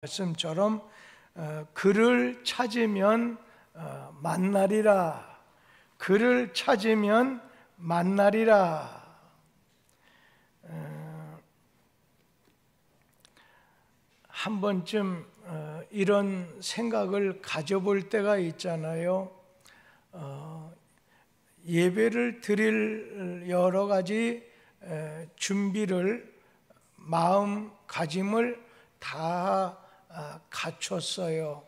말씀처럼 그를 찾으면 만나리라. 그를 찾으면 만나리라. 한 번쯤 이런 생각을 가져볼 때가 있잖아요. 예배를 드릴 여러 가지 준비를, 마음가짐을 다 갖췄어요.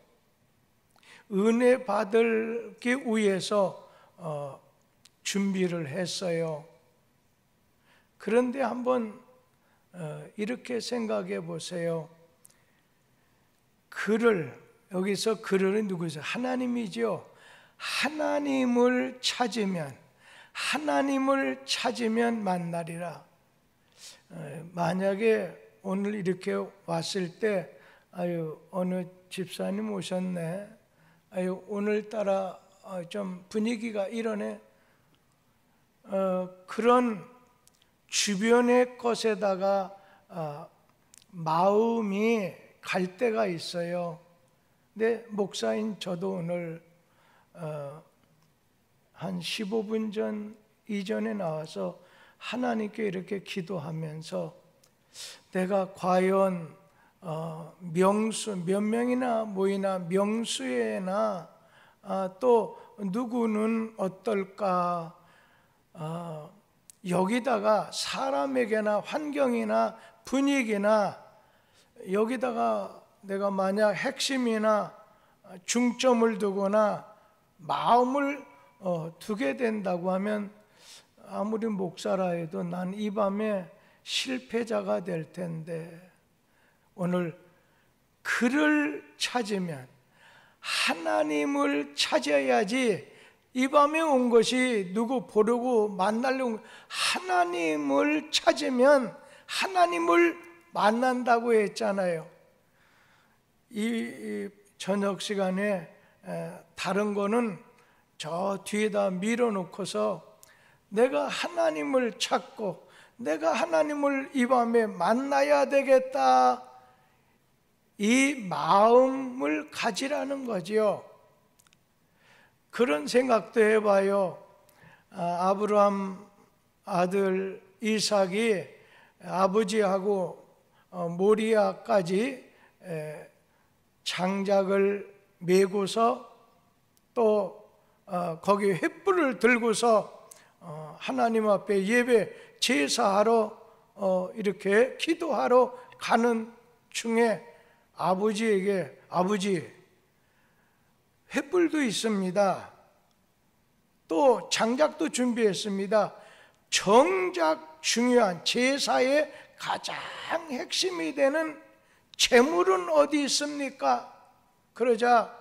은혜 받기 위해서 준비를 했어요. 그런데 한번 이렇게 생각해 보세요. 여기서 그를 누구죠? 하나님이죠. 하나님을 찾으면 만나리라. 만약에 오늘 이렇게 왔을 때 어느 집사님 오셨네, 오늘따라 좀 분위기가 이러네, 그런 주변의 것에다가 마음이 갈 때가 있어요. 근데 목사인 저도 오늘 한 15분 이전에 나와서 하나님께 이렇게 기도하면서 내가 과연 몇 명이나 모이나 명수회나 또 누구는 어떨까, 여기다가 사람에게나 환경이나 분위기나 여기다가 내가 만약 핵심이나 중점을 두거나 마음을 두게 된다고 하면 아무리 목사라 해도 난 이 밤에 실패자가 될 텐데, 오늘 그를 찾으면, 하나님을 찾아야지. 이 밤에 온 것이 누구 보려고 만나려고, 하나님을 찾으면 하나님을 만난다고 했잖아요. 이 저녁 시간에 다른 거는 저 뒤에다 밀어놓고서 내가 하나님을 찾고 내가 하나님을 이 밤에 만나야 되겠다, 이 마음을 가지라는 거지요. 그런 생각도 해봐요. 아브라함 아들 이삭이 아버지하고 모리아까지 장작을 메고서 또 거기 횃불을 들고서 하나님 앞에 예배 제사하러 이렇게 기도하러 가는 중에 아버지에게, 아버지, 횃불도 있습니다, 또 장작도 준비했습니다, 정작 중요한 제사의 가장 핵심이 되는 제물은 어디 있습니까? 그러자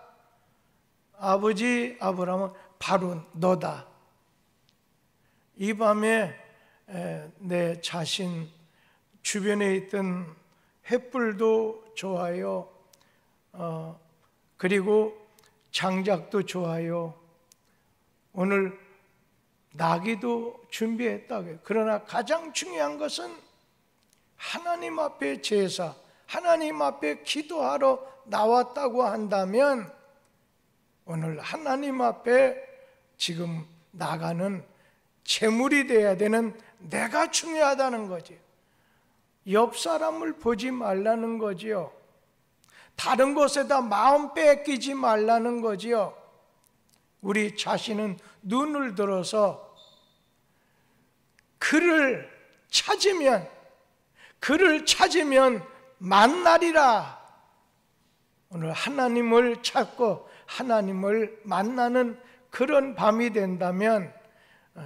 아버지 아브라함은 바로 너다. 이 밤에 내 자신, 주변에 있던 횃불도 좋아요, 그리고 장작도 좋아요, 오늘 나기도 준비했다고요. 그러나 가장 중요한 것은 하나님 앞에 제사, 하나님 앞에 기도하러 나왔다고 한다면 오늘 하나님 앞에 지금 나가는 제물이 되어야 되는 내가 중요하다는 거지. 옆 사람을 보지 말라는 거지요. 다른 곳에다 마음 뺏기지 말라는 거지요. 우리 자신은 눈을 들어서 그를 찾으면 만나리라. 오늘 하나님을 찾고 하나님을 만나는 그런 밤이 된다면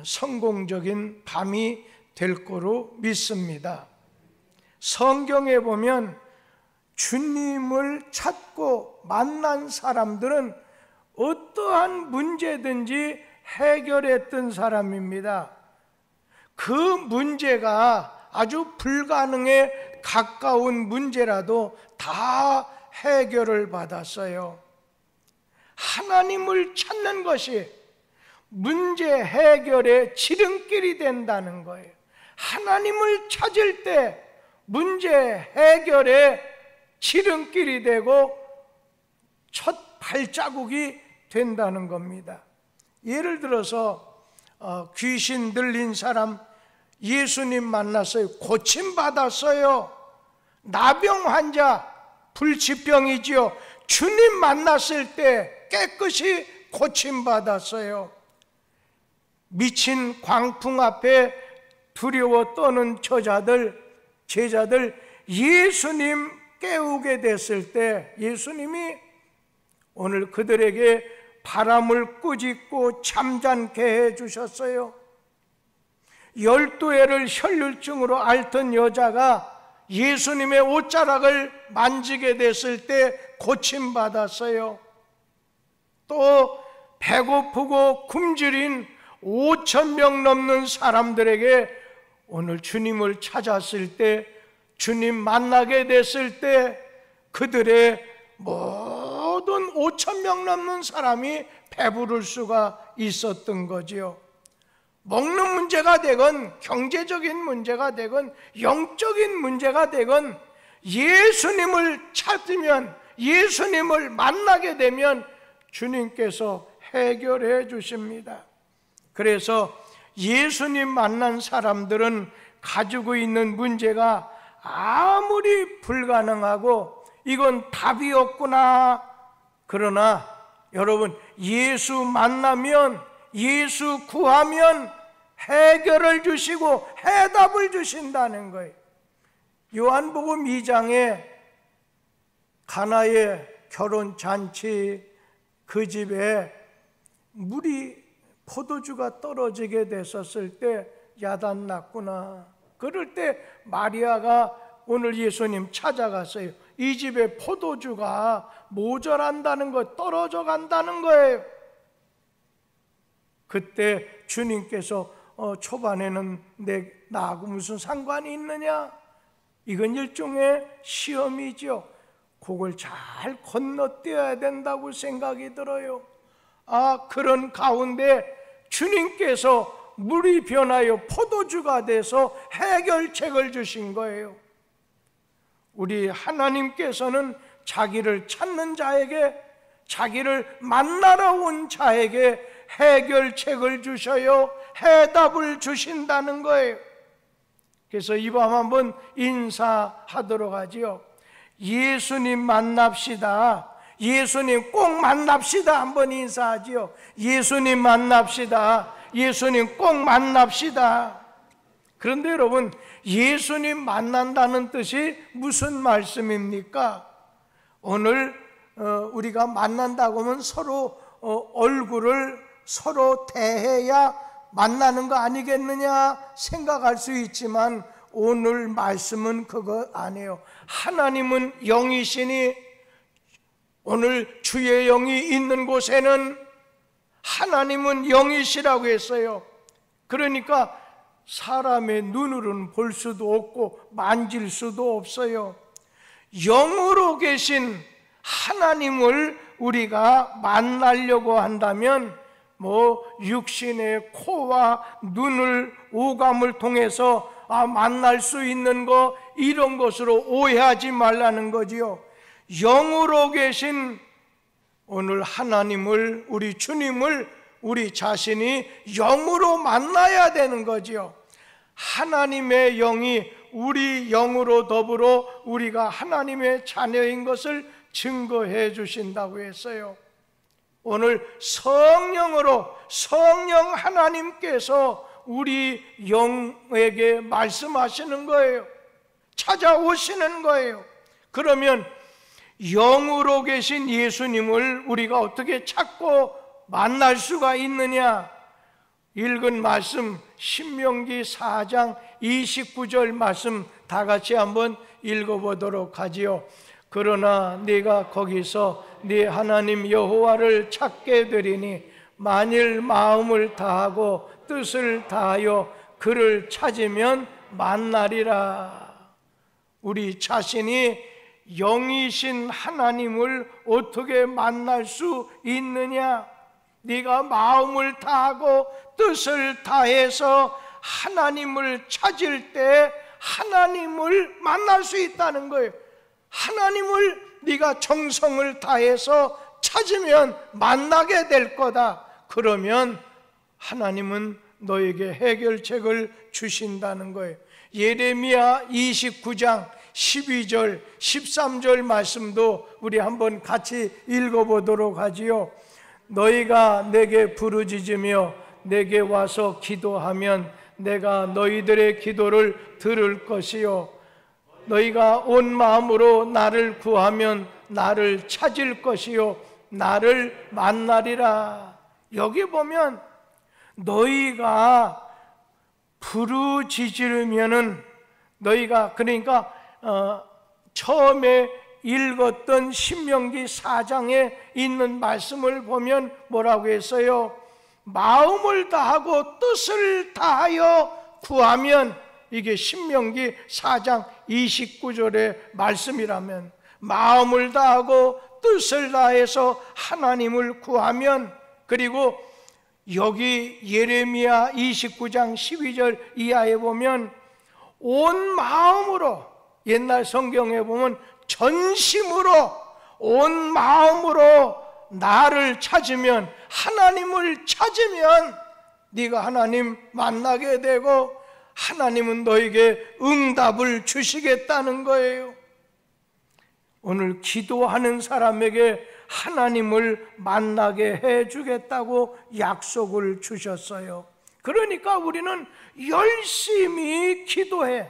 성공적인 밤이 될 거로 믿습니다. 성경에 보면 주님을 찾고 만난 사람들은 어떠한 문제든지 해결했던 사람입니다. 그 문제가 아주 불가능에 가까운 문제라도 다 해결을 받았어요. 하나님을 찾는 것이 문제 해결의 지름길이 된다는 거예요. 하나님을 찾을 때 문제 해결의 지름길이 되고 첫 발자국이 된다는 겁니다. 예를 들어서 귀신 들린 사람 예수님 만났어요. 고침받았어요. 나병 환자, 불치병이지요. 주님 만났을 때 깨끗이 고침받았어요. 미친 광풍 앞에 두려워 떠는 제자들 예수님 깨우게 됐을 때 예수님이 오늘 그들에게 바람을 꾸짖고 잠잠케 해주셨어요. 12해를 혈류증으로 앓던 여자가 예수님의 옷자락을 만지게 됐을 때 고침받았어요. 또 배고프고 굶주린 5,000명 넘는 사람들에게 오늘 주님을 찾았을 때, 주님 만나게 됐을 때 그들의 모든 5,000명 넘는 사람이 배부를 수가 있었던 거지요. 먹는 문제가 되건 경제적인 문제가 되건 영적인 문제가 되건 예수님을 찾으면, 예수님을 만나게 되면 주님께서 해결해 주십니다. 그래서 예수님 만난 사람들은 가지고 있는 문제가 아무리 불가능하고 이건 답이 없구나, 그러나 여러분, 예수 만나면, 예수 구하면 해결을 주시고 해답을 주신다는 거예요. 요한복음 2장에 가나의 결혼잔치, 그 집에 포도주가 떨어지게 됐었을 때 야단 났구나. 그럴 때 마리아가 오늘 예수님 찾아갔어요. 이 집에 포도주가 모자란다는 거, 떨어져 간다는 거예요. 그때 주님께서 초반에는 나하고 무슨 상관이 있느냐? 이건 일종의 시험이죠. 그걸 잘 건너뛰어야 된다고 생각이 들어요. 그런 가운데 주님께서 물이 변하여 포도주가 돼서 해결책을 주신 거예요. 우리 하나님께서는 자기를 찾는 자에게, 자기를 만나러 온 자에게 해결책을 주셔요. 해답을 주신다는 거예요. 그래서 이 밤 한번 인사하도록 하지요. 예수님 만납시다. 예수님 꼭 만납시다. 한번 인사하지요. 예수님 만납시다. 예수님 꼭 만납시다. 그런데 여러분, 예수님 만난다는 뜻이 무슨 말씀입니까? 오늘 우리가 만난다고 하면 서로 얼굴을 서로 대해야 만나는 거 아니겠느냐 생각할 수 있지만 오늘 말씀은 그거 아니에요. 하나님은 영이시니 오늘 주의 영이 있는 곳에는 하나님은 영이시라고 했어요. 그러니까 사람의 눈으로는 볼 수도 없고 만질 수도 없어요. 영으로 계신 하나님을 우리가 만나려고 한다면 육신의 코와 눈을, 오감을 통해서 만날 수 있는 거, 이런 것으로 오해하지 말라는 거지요. 영으로 계신 오늘 하나님을, 우리 주님을 우리 자신이 영으로 만나야 되는 거지요. 하나님의 영이 우리 영으로 더불어 우리가 하나님의 자녀인 것을 증거해 주신다고 했어요. 오늘 성령으로, 성령 하나님께서 우리 영에게 말씀하시는 거예요. 찾아오시는 거예요. 그러면 영으로 계신 예수님을 우리가 어떻게 찾고 만날 수가 있느냐? 읽은 말씀 신명기 4장 29절 말씀 다 같이 한번 읽어보도록 하지요. 그러나 네가 거기서 네 하나님 여호와를 찾게 되리니 만일 마음을 다하고 뜻을 다하여 그를 찾으면 만나리라. 우리 자신이 영이신 하나님을 어떻게 만날 수 있느냐? 네가 마음을 다하고 뜻을 다해서 하나님을 찾을 때 하나님을 만날 수 있다는 거예요. 하나님을 네가 정성을 다해서 찾으면 만나게 될 거다. 그러면 하나님은 너에게 해결책을 주신다는 거예요. 예레미야 29장 12절 13절 말씀도 우리 한번 같이 읽어보도록 하지요. 너희가 내게 부르짖으며 내게 와서 기도하면 내가 너희들의 기도를 들을 것이요 너희가 온 마음으로 나를 구하면 나를 찾을 것이요 나를 만나리라. 여기 보면 너희가 부르짖으면은 너희가 그러니까 처음에 읽었던 신명기 4장에 있는 말씀을 보면 뭐라고 했어요? 마음을 다하고 뜻을 다하여 구하면, 이게 신명기 4장 29절의 말씀이라면, 마음을 다하고 뜻을 다해서 하나님을 구하면, 그리고 여기 예레미야 29장 12절 이하에 보면 온 마음으로, 옛날 성경에 보면 전심으로 온 마음으로 나를 찾으면, 하나님을 찾으면 네가 하나님 만나게 되고 하나님은 너에게 응답을 주시겠다는 거예요. 오늘 기도하는 사람에게 하나님을 만나게 해주겠다고 약속을 주셨어요. 그러니까 우리는 열심히 기도해,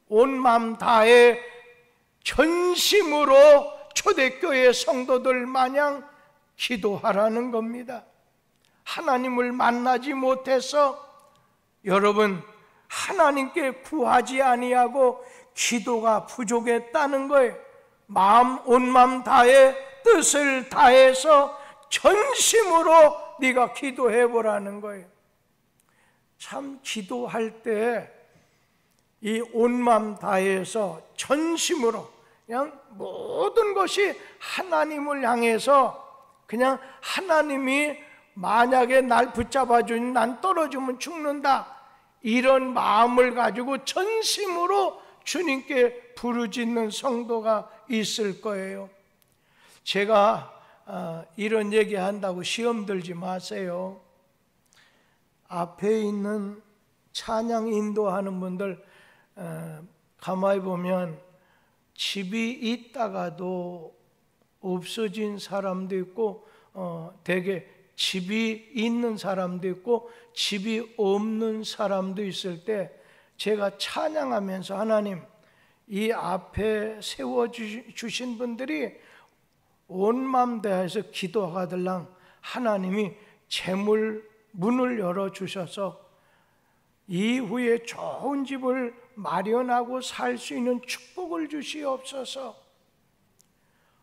온 마음 다해 전심으로 초대교회 성도들 마냥 기도하라는 겁니다. 하나님을 만나지 못해서 여러분 하나님께 구하지 아니하고 기도가 부족했다는 거예요. 온 마음 다해 뜻을 다해서 전심으로 네가 기도해 보라는 거예요. 참 기도할 때 이 온 마음 다해서 전심으로 그냥 모든 것이 하나님을 향해서, 그냥 하나님이 만약에 날 붙잡아 주니 난 떨어지면 죽는다, 이런 마음을 가지고 전심으로 주님께 부르짖는 성도가 있을 거예요. 제가 이런 얘기 한다고 시험 들지 마세요. 앞에 있는 찬양 인도하는 분들 가만히 보면 집이 있다가도 없어진 사람도 있고 대개 집이 있는 사람도 있고 집이 없는 사람도 있을 때 제가 찬양하면서 하나님, 이 앞에 세워주신 분들이 온 마음 다해서 기도하들랑 하나님이 재물 문을 열어주셔서 이후에 좋은 집을 마련하고 살 수 있는 축복을 주시옵소서.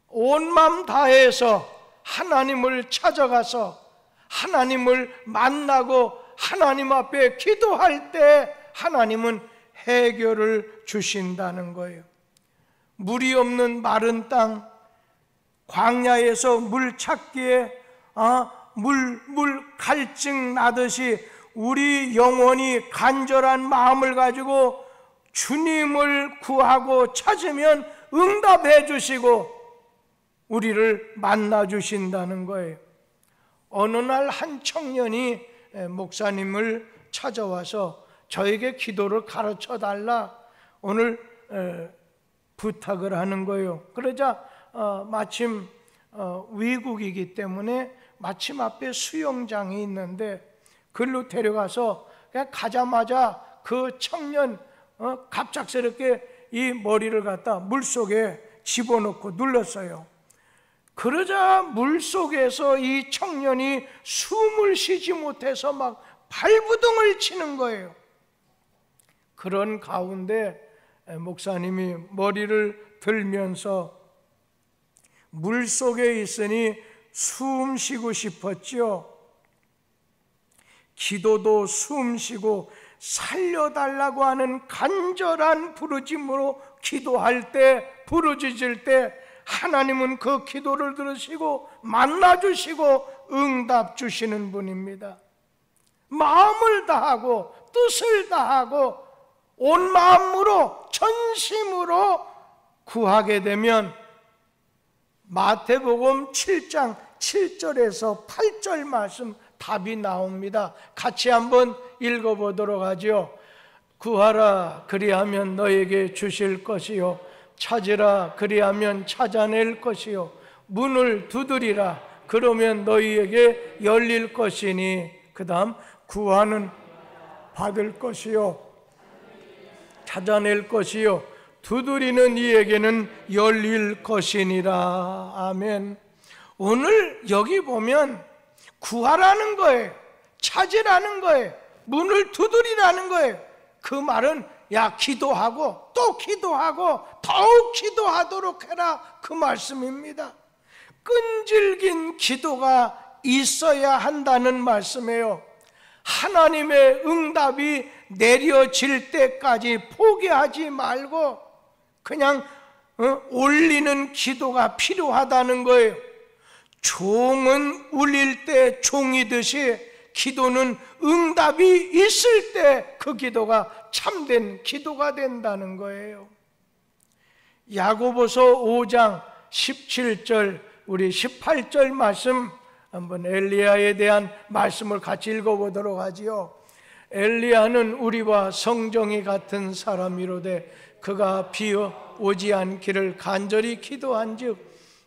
온 마음 다해서 하나님을 찾아가서 하나님을 만나고 하나님 앞에 기도할 때 하나님은 해결을 주신다는 거예요. 물이 없는 마른 땅, 광야에서 물 찾기에 물 갈증 나듯이 우리 영혼이 간절한 마음을 가지고 주님을 구하고 찾으면 응답해 주시고 우리를 만나 주신다는 거예요. 어느 날 한 청년이 목사님을 찾아와서 저에게 기도를 가르쳐 달라 오늘 부탁을 하는 거예요. 그러자 마침 위국이기 때문에 마침 앞에 수영장이 있는데 그걸로 데려가서 그냥 가자마자 그 청년 갑작스럽게 이 머리를 갖다 물속에 집어넣고 눌렀어요. 그러자 물속에서 이 청년이 숨을 쉬지 못해서 막 발부둥을 치는 거예요. 그런 가운데 목사님이 머리를 들면서 물속에 있으니 숨 쉬고 싶었죠. 기도도 숨 쉬고 살려달라고 하는 간절한 부르짖음으로 기도할 때, 부르짖을 때 하나님은 그 기도를 들으시고 만나주시고 응답 주시는 분입니다. 마음을 다하고 뜻을 다하고 온 마음으로 전심으로 구하게 되면 마태복음 7장 7절에서 8절 말씀 답이 나옵니다. 같이 한번 읽어보도록 하죠. 구하라 그리하면 너에게 주실 것이요 찾으라 그리하면 찾아낼 것이요 문을 두드리라 그러면 너희에게 열릴 것이니 그 다음 구하는 받을 것이요 찾아낼 것이요 두드리는 이에게는 열릴 것이니라. 아멘. 오늘 여기 보면 구하라는 거예요. 찾으라는 거예요. 문을 두드리라는 거예요. 그 말은 야 기도하고 또 기도하고 더욱 기도하도록 해라 그 말씀입니다. 끈질긴 기도가 있어야 한다는 말씀이에요. 하나님의 응답이 내려질 때까지 포기하지 말고 그냥 올리는 기도가 필요하다는 거예요. 종은 울릴 때 종이듯이 기도는 응답이 있을 때 그 기도가 참된 기도가 된다는 거예요. 야고보서 5장 17절 우리 18절 말씀 한번 엘리야에 대한 말씀을 같이 읽어보도록 하지요. 엘리야는 우리와 성정이 같은 사람이로되 그가 비 오지 않기를 간절히 기도한즉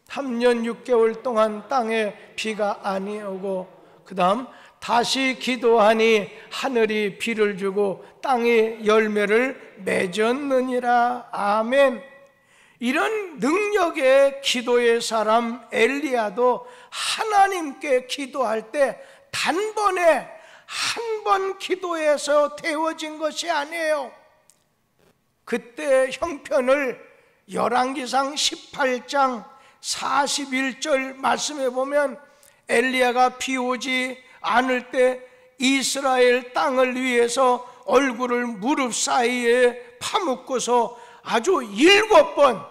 3년 6개월 동안 땅에 비가 아니오고 그 다음 다시 기도하니 하늘이 비를 주고 땅이 열매를 맺었느니라. 아멘. 이런 능력의 기도의 사람 엘리야도 하나님께 기도할 때 단번에 한 번 기도해서 되어진 것이 아니에요. 그때 형편을 열왕기상 18장 41절 말씀해 보면 엘리야가 비 오지 않을 때 이스라엘 땅을 위해서 얼굴을 무릎 사이에 파묻고서 아주 7번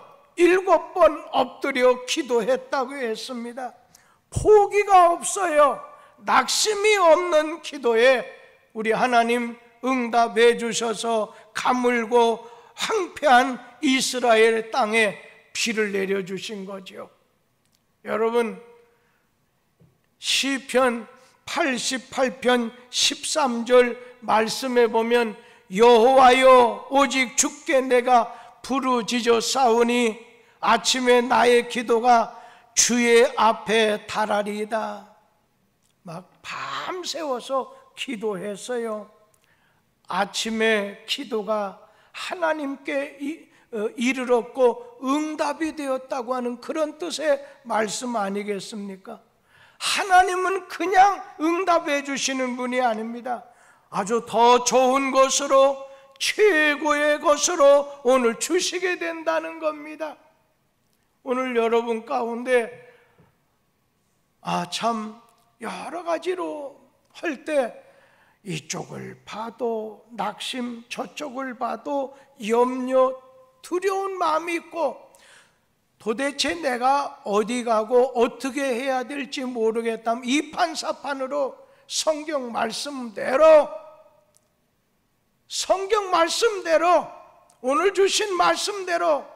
엎드려 기도했다고 했습니다. 포기가 없어요. 낙심이 없는 기도에 우리 하나님 응답해 주셔서 가물고 황폐한 이스라엘 땅에 비를 내려주신 거죠. 여러분 시편 88편 13절 말씀에 보면 여호와여 오직 주께 내가 부르짖어 싸우니 아침에 나의 기도가 주의 앞에 달하리이다. 막 밤새워서 기도했어요. 아침에 기도가 하나님께 이르렀고 응답이 되었다고 하는 그런 뜻의 말씀 아니겠습니까? 하나님은 그냥 응답해 주시는 분이 아닙니다. 아주 더 좋은 것으로 최고의 것으로 오늘 주시게 된다는 겁니다. 오늘 여러분 가운데 참 여러 가지로 할 때 이쪽을 봐도 낙심, 저쪽을 봐도 염려, 두려운 마음이 있고 도대체 내가 어디 가고 어떻게 해야 될지 모르겠다면 이판사판으로 성경 말씀대로 오늘 주신 말씀대로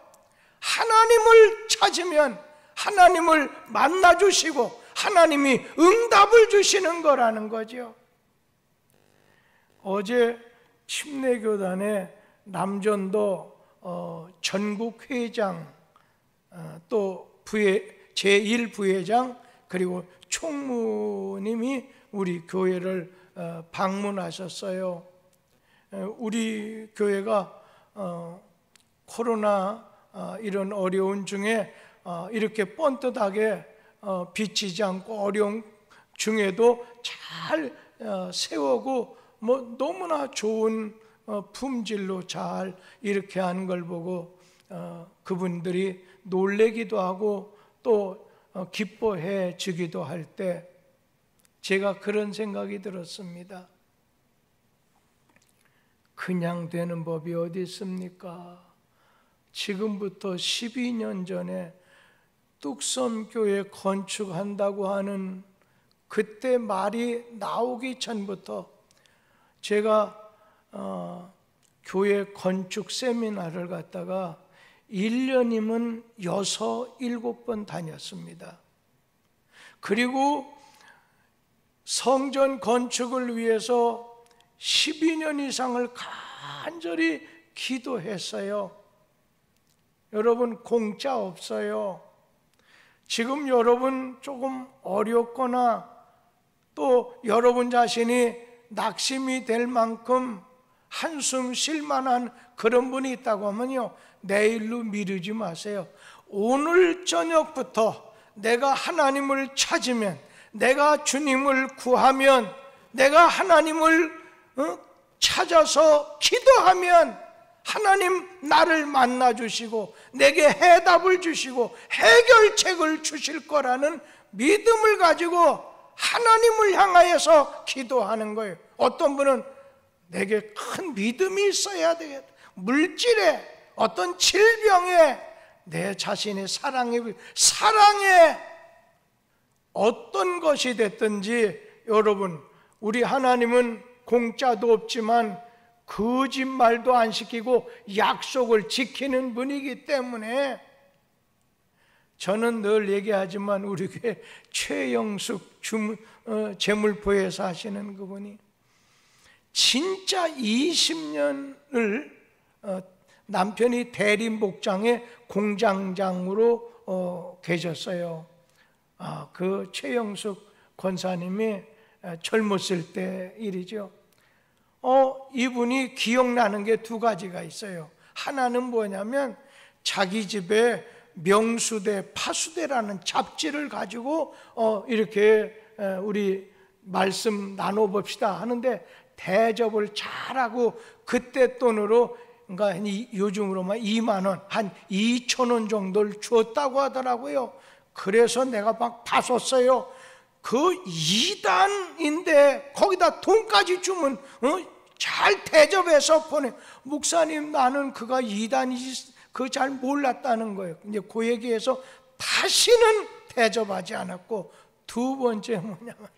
하나님을 찾으면 하나님을 만나주시고 하나님이 응답을 주시는 거라는 거죠. 어제 침례교단의 남전도 전국회장 또 제1부회장 그리고 총무님이 우리 교회를 방문하셨어요. 우리 교회가 코로나 이런 어려운 중에 이렇게 뻔듯하게 비치지 않고 어려운 중에도 잘 세우고 너무나 좋은 품질로 잘 이렇게 하는 걸 보고 그분들이 놀래기도 하고 또 기뻐해 주기도 할 때 제가 그런 생각이 들었습니다. 그냥 되는 법이 어디 있습니까? 지금부터 12년 전에 뚝섬교회 건축한다고 하는 그때 말이 나오기 전부터 제가 교회 건축 세미나를 갖다가 1년이면 6, 7번 다녔습니다. 그리고 성전 건축을 위해서 12년 이상을 간절히 기도했어요. 여러분, 공짜 없어요. 지금 여러분 조금 어렵거나 또 여러분 자신이 낙심이 될 만큼 한숨 쉴 만한 그런 분이 있다고 하면요, 내일로 미루지 마세요. 오늘 저녁부터 내가 하나님을 찾으면, 내가 주님을 구하면, 내가 하나님을 찾아서 기도하면 하나님 나를 만나 주시고 내게 해답을 주시고 해결책을 주실 거라는 믿음을 가지고 하나님을 향하여서 기도하는 거예요. 어떤 분은 내게 큰 믿음이 있어야 되겠다. 물질에, 어떤 질병에, 내 자신의 사랑에 어떤 것이 됐든지, 여러분, 우리 하나님은 공짜도 없지만 거짓말도 안 시키고 약속을 지키는 분이기 때문에, 저는 늘 얘기하지만 우리 교회 최영숙 재물포에서 하시는 그분이 진짜 20년을 남편이 대림복장의 공장장으로 계셨어요. 그 최영숙 권사님이 젊었을 때 일이죠. 이분이 기억나는 게 두 가지가 있어요. 하나는 뭐냐면, 자기 집에 명수대, 파수대라는 잡지를 가지고 이렇게 우리 말씀 나눠봅시다 하는데 대접을 잘하고, 그때 돈으로, 그러니까 요즘으로만 2만 원, 한 2천 원 정도를 주었다고 하더라고요. 그래서 내가 막 봤었어요. 그 2단인데 거기다 돈까지 주면 잘 대접해서 보내. 목사님, 나는 그가 2단이지 그거 잘 몰랐다는 거예요. 이제 그 얘기해서 다시는 대접하지 않았고, 두 번째 뭐냐면,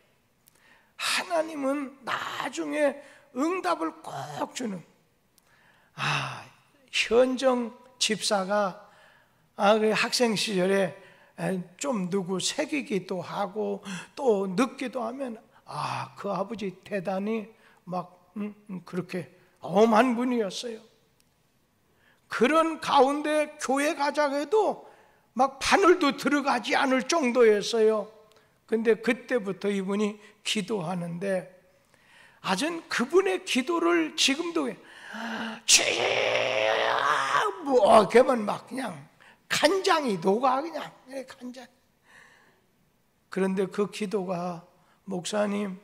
하나님은 나중에 응답을 꼭 주는. 현정 집사가 그 학생 시절에 좀 누구 새기기도 하고 또 늦기도 하면 그 아버지 대단히 막 그렇게 엄한 분이었어요. 그런 가운데 교회 가자고 해도 막 바늘도 들어가지 않을 정도였어요. 근데 그때부터 이분이 기도하는데, 아전 그분의 기도를 지금도 뭐 걔만 막 그냥 간장이 녹아, 그냥 간장. 그런데 그 기도가, 목사님,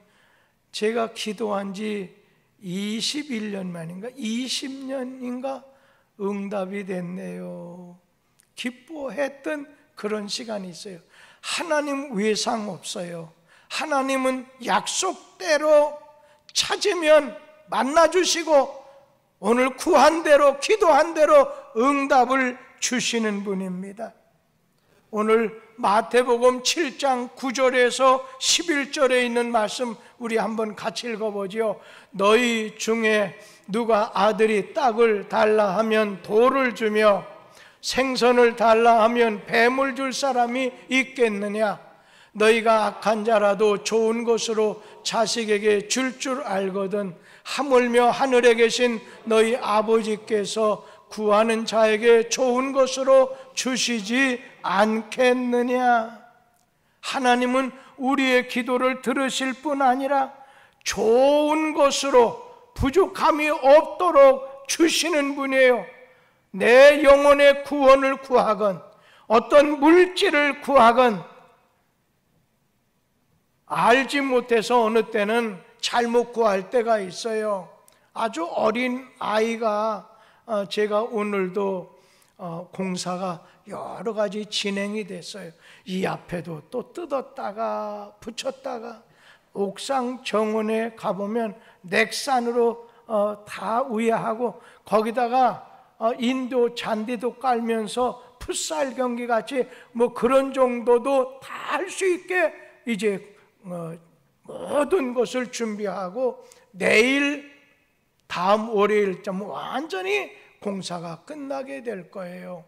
제가 기도한 지 21년 만인가 20년인가 응답이 됐네요. 기뻐했던 그런 시간이 있어요. 하나님 외상 없어요. 하나님은 약속대로 찾으면 만나주시고, 오늘 구한 대로, 기도한 대로 응답을 주시는 분입니다. 오늘 마태복음 7장 9절에서 11절에 있는 말씀 우리 한번 같이 읽어보죠. 너희 중에 누가 아들이 떡을 달라 하면 돌을 주며 생선을 달라 하면 뱀을 줄 사람이 있겠느냐? 너희가 악한 자라도 좋은 것으로 자식에게 줄 알거든 하물며 하늘에 계신 너희 아버지께서 구하는 자에게 좋은 것으로 주시지 않겠느냐? 하나님은 우리의 기도를 들으실 뿐 아니라 좋은 것으로 부족함이 없도록 주시는 분이에요. 내 영혼의 구원을 구하건 어떤 물질을 구하건, 알지 못해서 어느 때는 잘못 구할 때가 있어요. 아주 어린 아이가, 제가 오늘도 공사가 여러 가지 진행이 됐어요. 이 앞에도 또 뜯었다가 붙였다가, 옥상 정원에 가보면 넥산으로 다 우회하고 거기다가 인도 잔디도 깔면서 풋살 경기 같이 뭐 그런 정도도 다 할 수 있게 이제 모든 것을 준비하고, 내일 다음 월요일쯤 완전히 공사가 끝나게 될 거예요.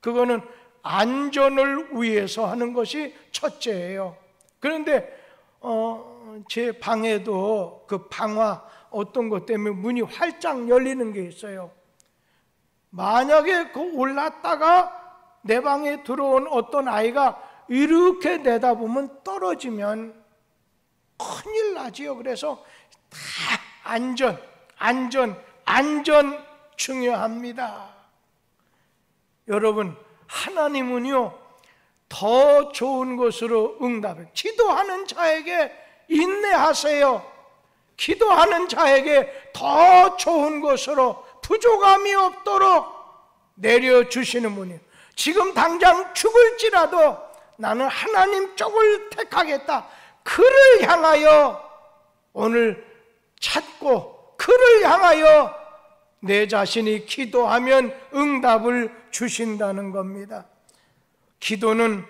그거는 안전을 위해서 하는 것이 첫째예요. 그런데 제 방에도 그 방화 어떤 것 때문에 문이 활짝 열리는 게 있어요. 만약에 그 올랐다가 내 방에 들어온 어떤 아이가 이렇게 내다보면 떨어지면 큰일 나지요. 그래서 다 안전 중요합니다. 여러분, 하나님은요 더 좋은 것으로 응답해. 기도하는 자에게 인내하세요. 기도하는 자에게 더 좋은 것으로 부족함이 없도록 내려주시는 분이에요. 지금 당장 죽을지라도 나는 하나님 쪽을 택하겠다. 그를 향하여 오늘 찾고 그를 향하여 내 자신이 기도하면 응답을 주신다는 겁니다. 기도는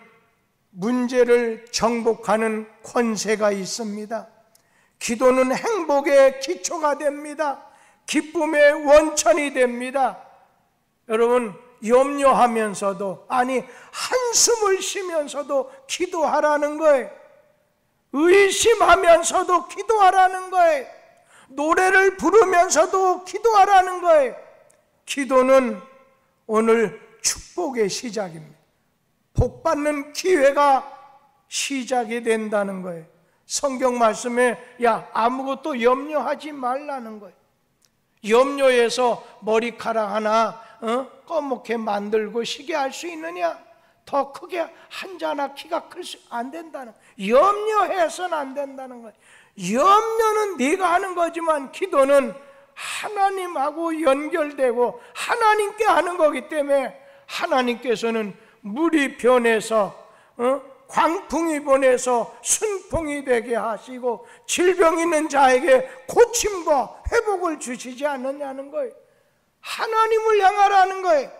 문제를 정복하는 권세가 있습니다. 기도는 행복의 기초가 됩니다. 기쁨의 원천이 됩니다. 여러분, 염려하면서도, 아니 한숨을 쉬면서도 기도하라는 거예요. 의심하면서도 기도하라는 거예요. 노래를 부르면서도 기도하라는 거예요. 기도는 오늘 축복의 시작입니다. 복받는 기회가 시작이 된다는 거예요. 성경 말씀에 아무것도 염려하지 말라는 거예요. 염려해서 머리카락 하나 검게 만들고 시계 할 수 있느냐? 더 크게 한자나 키가 클 수 안 된다는 거예요. 염려해서는 안 된다는 거예요. 염려는 네가 하는 거지만 기도는 하나님하고 연결되고 하나님께 하는 거기 때문에 하나님께서는 물이 변해서 광풍이 보내서 순풍이 되게 하시고 질병 있는 자에게 고침과 회복을 주시지 않느냐는 거예요. 하나님을 향하라는 거예요.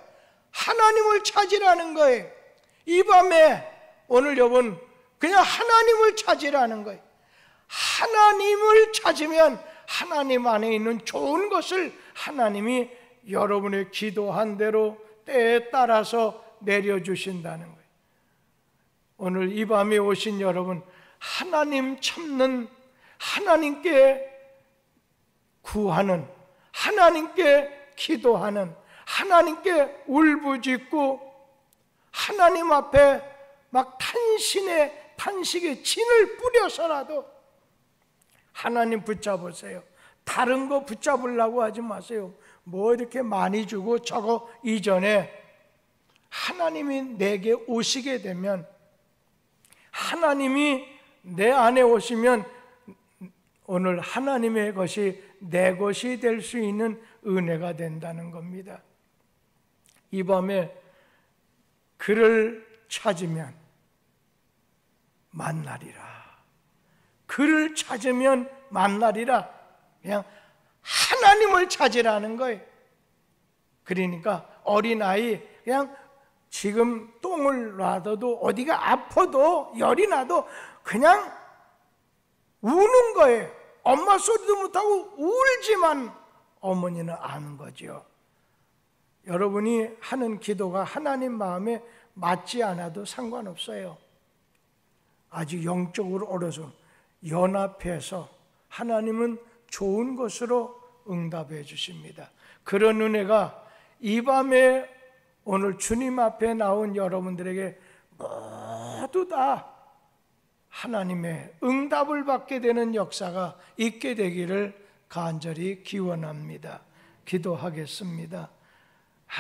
하나님을 찾으라는 거예요. 이 밤에 오늘 여러분 그냥 하나님을 찾으라는 거예요. 하나님을 찾으면 하나님 안에 있는 좋은 것을 하나님이 여러분의 기도한 대로 때에 따라서 내려주신다는 거예요. 오늘 이 밤에 오신 여러분, 하나님 찾는, 하나님께 구하는, 하나님께 기도하는, 하나님께 울부짖고 하나님 앞에 막 탄식의 진을 뿌려서라도 하나님 붙잡으세요. 다른 거 붙잡으려고 하지 마세요. 뭐 이렇게 많이 주고 저거 이전에 하나님이 내게 오시게 되면, 하나님이 내 안에 오시면 오늘 하나님의 것이 내 것이 될 수 있는 은혜가 된다는 겁니다. 이 밤에 그를 찾으면 만나리라. 그를 찾으면 만나리라. 그냥 하나님을 찾으라는 거예요. 그러니까 어린아이 그냥 지금 똥을 놔둬도 어디가 아파도 열이 나도 그냥 우는 거예요. 엄마 소리도 못하고 울지만 어머니는 아는 거죠. 여러분이 하는 기도가 하나님 마음에 맞지 않아도 상관없어요. 아주 영적으로 어려서 연합해서 하나님은 좋은 것으로 응답해 주십니다. 그런 은혜가 이 밤에 오늘 주님 앞에 나온 여러분들에게 모두 다 하나님의 응답을 받게 되는 역사가 있게 되기를 간절히 기원합니다. 기도하겠습니다.